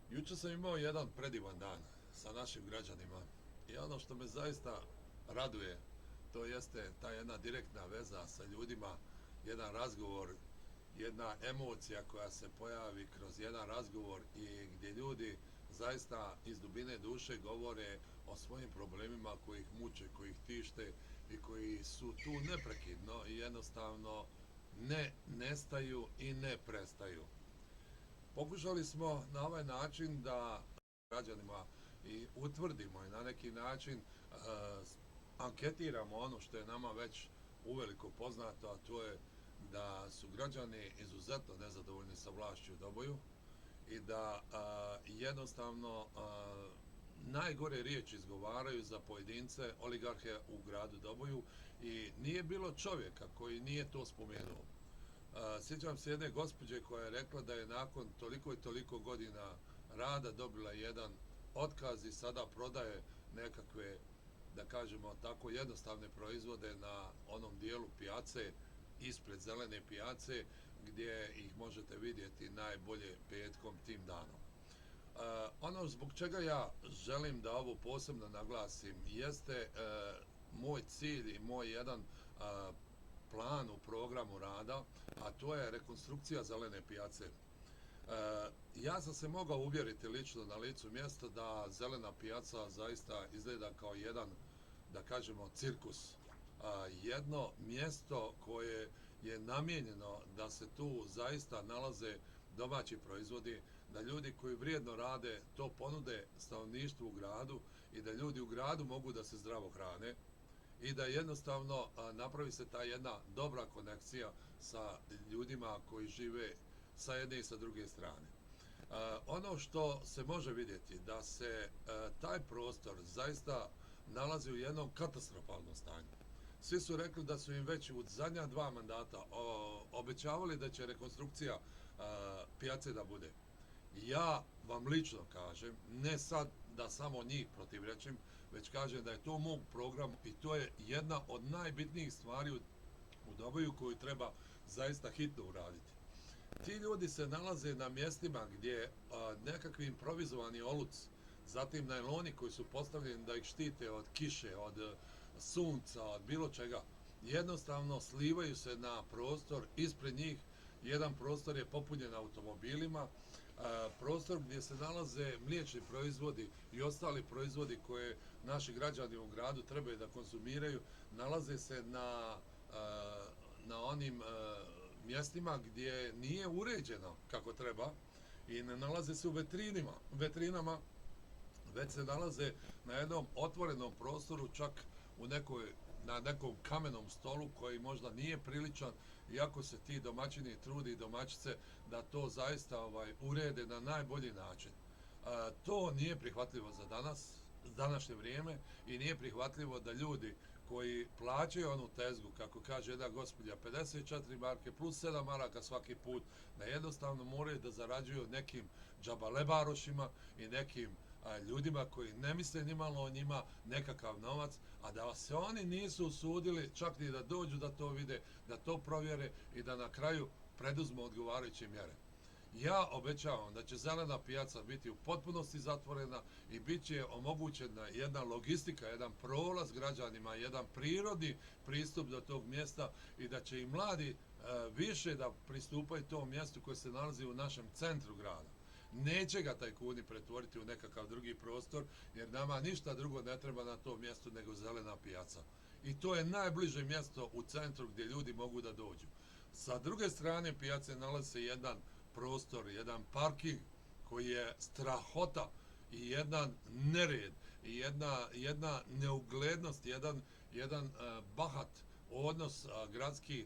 Jučer sam imao jedan predivan dan sa našim građanima i ono što me zaista raduje, to jeste ta jedna direktna veza sa ljudima, jedan razgovor, jedna emocija koja se pojavi kroz jedan razgovor i gdje ljudi zaista iz dubine duše govore o svojim problemima koji ih muče, koji ih tište i koji su tu neprekidno i jednostavno ne nestaju i ne prestaju. Pokušali smo na ovaj način da građanima i utvrdimo i na neki način anketiramo ono što je nama već uveliko poznato, a to je da su građani izuzetno nezadovoljni sa vlašću u Doboju i da jednostavno najgore riječi izgovaraju za pojedince, oligarhe u gradu Doboju i nije bilo čovjeka koji nije to spomenuo. Sjećam se jedne gospođe koja je rekla da je nakon toliko i toliko godina rada dobila jedan otkaz i sada prodaje nekakve, da kažemo tako, jednostavne proizvode na onom dijelu pijace, ispred zelene pijace, gdje ih možete vidjeti najbolje petkom tim danom. Ono zbog čega ja želim da ovo posebno naglasim jeste moj cilj i moj jedan plan u programu rada, a to je rekonstrukcija zelene pijace. Ja sam se mogao uvjeriti lično na licu mjesta da zelena pijaca zaista izgleda kao jedan, da kažemo, cirkus. Jedno mjesto koje je namijenjeno da se tu zaista nalaze domaći proizvodi, da ljudi koji vrijedno rade to ponude stanovništvu u gradu i da ljudi u gradu mogu da se zdravo hrane i da jednostavno napravi se ta jedna dobra konekcija sa ljudima koji žive sa jedne i sa druge strane. Ono što se može vidjeti da se taj prostor zaista nalazi u jednom katastrofalnom stanju. Svi su rekli da su im već u zadnja 2 mandata obećavali da će rekonstrukcija pijace da bude. Ja vam lično kažem, ne sad da samo njih protivrečim, već kažem da je to u mom programu i to je jedna od najbitnijih stvari u Doboju koju treba zaista hitno uraditi. Ti ljudi se nalaze na mjestima gdje nekakvi improvizovani oluc, zatim najloni koji su postavljeni da ih štite od kiše, od sunca, od bilo čega, jednostavno slivaju se na prostor ispred njih. Jedan prostor je popunjen automobilima, prostor gdje se nalaze mliječni proizvodi i ostali proizvodi koje naši građani u gradu trebaju da konzumiraju, nalaze se na onim mjestima gdje nije uređeno kako treba i ne nalaze se u vetrinama, već se nalaze na jednom otvorenom prostoru, čak na nekom kamenom stolu koji možda nije priličan, iako se ti domaćini trudi i domaćice da to zaista urede na najbolji način. To nije prihvatljivo za danas, današnje vrijeme, i nije prihvatljivo da ljudi koji plaćaju onu tezgu, kako kaže jedna gospođa, 54 marke plus 7 maraka svaki put, da jednostavno moraju da zarađuju nekim džabalebarošima i nekim ljudima koji ne misle nimalo o njima nekakav novac, a da se oni nisu usudili čak ni da dođu da to vide, da to provjere i da na kraju preduzmu odgovarajuće mjere. Ja obećavam da će zelena pijaca biti u potpunosti zatvorena i bit će omogućena jedna logistika, jedan prolaz građanima, jedan prirodni pristup do tog mjesta i da će i mladi više da pristupaju tom mjestu koje se nalazi u našem centru grada. Neće ga tajkuni pretvoriti u nekakav drugi prostor, jer nama ništa drugo ne treba na tom mjestu nego zelena pijaca. I to je najbliže mjesto u centru gdje ljudi mogu da dođu. Sa druge strane pijace nalazi se jedan prostor, jedan parking koji je strahota i jedan nered i jedna neuglednost, jedan bahat odnos gradskih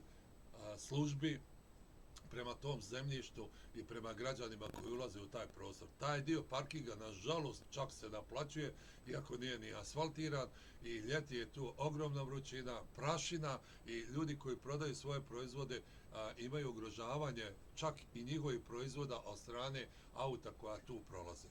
službi prema tom zemljištu i prema građanima koji ulaze u taj prostor. Taj dio parkinga, nažalost, čak se naplaćuje, iako nije ni asfaltiran, i ljeti je tu ogromna vrućina, prašina i ljudi koji prodaju svoje proizvode imaju ugrožavanje čak i njihovih proizvoda od strane auta koja tu prolaze.